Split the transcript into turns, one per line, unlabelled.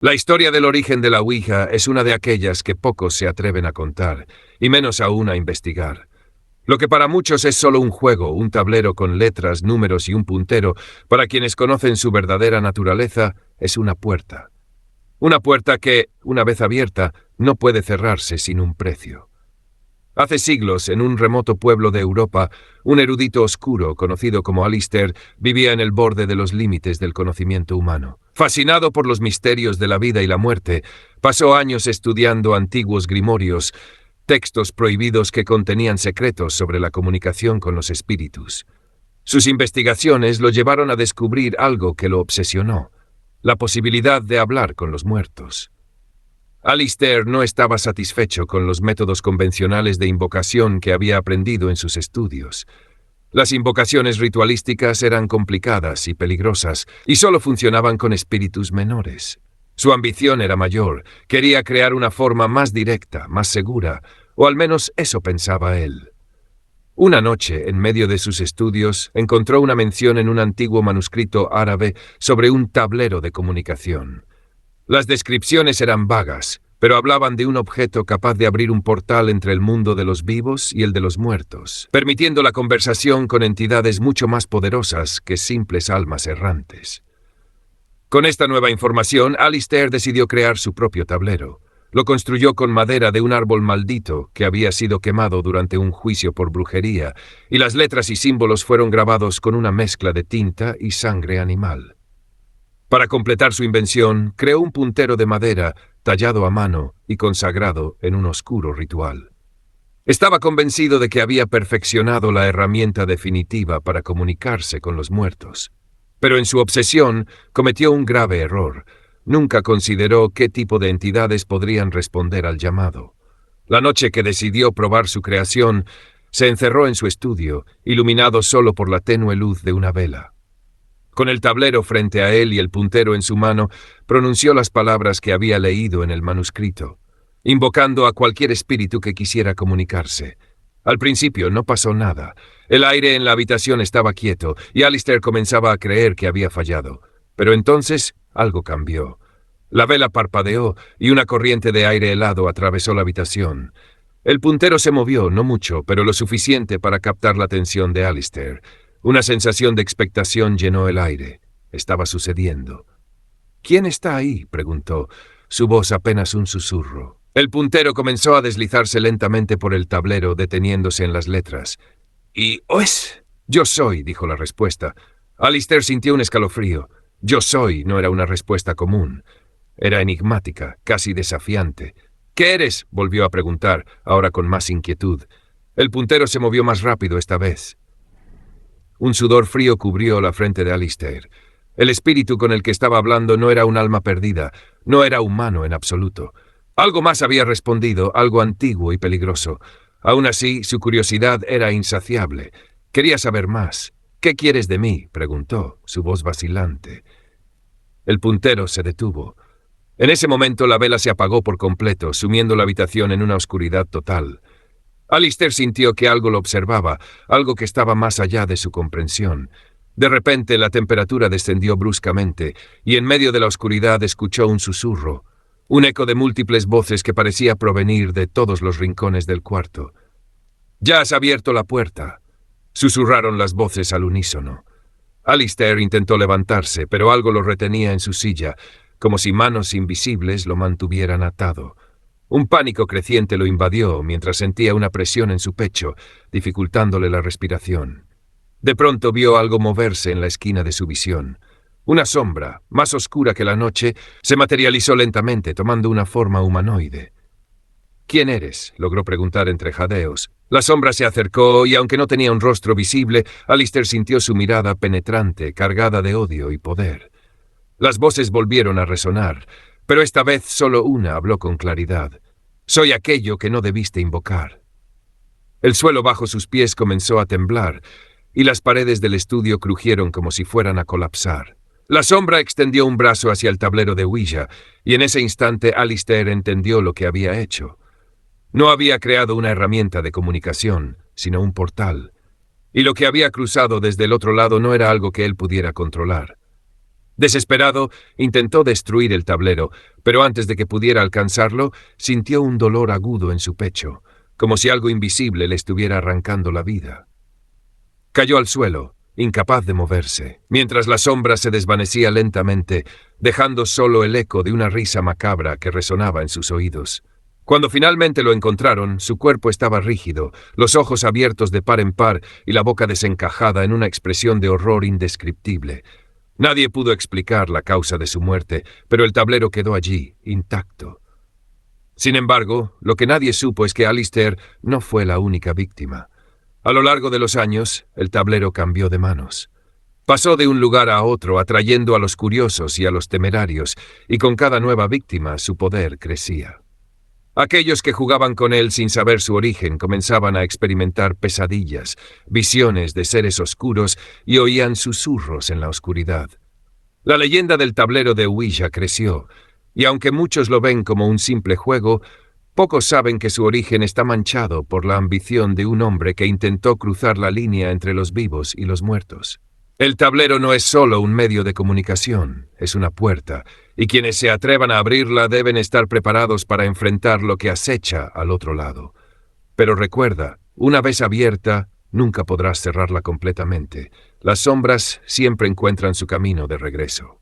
La historia del origen de la Ouija es una de aquellas que pocos se atreven a contar, y menos aún a investigar. Lo que para muchos es solo un juego, un tablero con letras, números y un puntero, para quienes conocen su verdadera naturaleza, es una puerta. Una puerta que, una vez abierta, no puede cerrarse sin un precio. Hace siglos, en un remoto pueblo de Europa, un erudito oscuro, conocido como Alistair, vivía en el borde de los límites del conocimiento humano. Fascinado por los misterios de la vida y la muerte, pasó años estudiando antiguos grimorios, textos prohibidos que contenían secretos sobre la comunicación con los espíritus. Sus investigaciones lo llevaron a descubrir algo que lo obsesionó: la posibilidad de hablar con los muertos. Alistair no estaba satisfecho con los métodos convencionales de invocación que había aprendido en sus estudios. Las invocaciones ritualísticas eran complicadas y peligrosas, y solo funcionaban con espíritus menores. Su ambición era mayor, quería crear una forma más directa, más segura, o al menos eso pensaba él. Una noche, en medio de sus estudios, encontró una mención en un antiguo manuscrito árabe sobre un tablero de comunicación. Las descripciones eran vagas, pero hablaban de un objeto capaz de abrir un portal entre el mundo de los vivos y el de los muertos, permitiendo la conversación con entidades mucho más poderosas que simples almas errantes. Con esta nueva información, Alistair decidió crear su propio tablero. Lo construyó con madera de un árbol maldito que había sido quemado durante un juicio por brujería, y las letras y símbolos fueron grabados con una mezcla de tinta y sangre animal. Para completar su invención, creó un puntero de madera, tallado a mano y consagrado en un oscuro ritual. Estaba convencido de que había perfeccionado la herramienta definitiva para comunicarse con los muertos. Pero en su obsesión cometió un grave error. Nunca consideró qué tipo de entidades podrían responder al llamado. La noche que decidió probar su creación, se encerró en su estudio, iluminado solo por la tenue luz de una vela. Con el tablero frente a él y el puntero en su mano, pronunció las palabras que había leído en el manuscrito, invocando a cualquier espíritu que quisiera comunicarse. Al principio no pasó nada. El aire en la habitación estaba quieto, y Alistair comenzaba a creer que había fallado. Pero entonces algo cambió. La vela parpadeó, y una corriente de aire helado atravesó la habitación. El puntero se movió, no mucho, pero lo suficiente para captar la atención de Alistair. Una sensación de expectación llenó el aire. Estaba sucediendo. «¿Quién está ahí?», preguntó, su voz apenas un susurro. El puntero comenzó a deslizarse lentamente por el tablero, deteniéndose en las letras. «¿Y es?» «Yo soy», dijo la respuesta. Alistair sintió un escalofrío. «Yo soy» no era una respuesta común. Era enigmática, casi desafiante. «¿Qué eres?», volvió a preguntar, ahora con más inquietud. El puntero se movió más rápido esta vez. Un sudor frío cubrió la frente de Alistair. El espíritu con el que estaba hablando no era un alma perdida, no era humano en absoluto. Algo más había respondido, algo antiguo y peligroso. Aún así, su curiosidad era insaciable. Quería saber más. «¿Qué quieres de mí?», preguntó, su voz vacilante. El puntero se detuvo. En ese momento la vela se apagó por completo, sumiendo la habitación en una oscuridad total. Alistair sintió que algo lo observaba, algo que estaba más allá de su comprensión. De repente la temperatura descendió bruscamente, y en medio de la oscuridad escuchó un susurro, un eco de múltiples voces que parecía provenir de todos los rincones del cuarto. «Ya has abierto la puerta», susurraron las voces al unísono. Alistair intentó levantarse, pero algo lo retenía en su silla, como si manos invisibles lo mantuvieran atado. Un pánico creciente lo invadió mientras sentía una presión en su pecho, dificultándole la respiración. De pronto vio algo moverse en la esquina de su visión. Una sombra, más oscura que la noche, se materializó lentamente, tomando una forma humanoide. «¿Quién eres?», logró preguntar entre jadeos. La sombra se acercó y, aunque no tenía un rostro visible, Alistair sintió su mirada penetrante, cargada de odio y poder. Las voces volvieron a resonar, pero esta vez solo una habló con claridad. «Soy aquello que no debiste invocar». El suelo bajo sus pies comenzó a temblar, y las paredes del estudio crujieron como si fueran a colapsar. La sombra extendió un brazo hacia el tablero de Ouija, y en ese instante Alistair entendió lo que había hecho. No había creado una herramienta de comunicación, sino un portal. Y lo que había cruzado desde el otro lado no era algo que él pudiera controlar. Desesperado, intentó destruir el tablero, pero antes de que pudiera alcanzarlo, sintió un dolor agudo en su pecho, como si algo invisible le estuviera arrancando la vida. Cayó al suelo, incapaz de moverse, mientras la sombra se desvanecía lentamente, dejando solo el eco de una risa macabra que resonaba en sus oídos. Cuando finalmente lo encontraron, su cuerpo estaba rígido, los ojos abiertos de par en par y la boca desencajada en una expresión de horror indescriptible. Nadie pudo explicar la causa de su muerte, pero el tablero quedó allí, intacto. Sin embargo, lo que nadie supo es que Alistair no fue la única víctima. A lo largo de los años, el tablero cambió de manos. Pasó de un lugar a otro, atrayendo a los curiosos y a los temerarios, y con cada nueva víctima su poder crecía. Aquellos que jugaban con él sin saber su origen comenzaban a experimentar pesadillas, visiones de seres oscuros y oían susurros en la oscuridad. La leyenda del tablero de Ouija creció, y aunque muchos lo ven como un simple juego, pocos saben que su origen está manchado por la ambición de un hombre que intentó cruzar la línea entre los vivos y los muertos. El tablero no es solo un medio de comunicación, es una puerta, y quienes se atrevan a abrirla deben estar preparados para enfrentar lo que acecha al otro lado. Pero recuerda, una vez abierta, nunca podrás cerrarla completamente. Las sombras siempre encuentran su camino de regreso.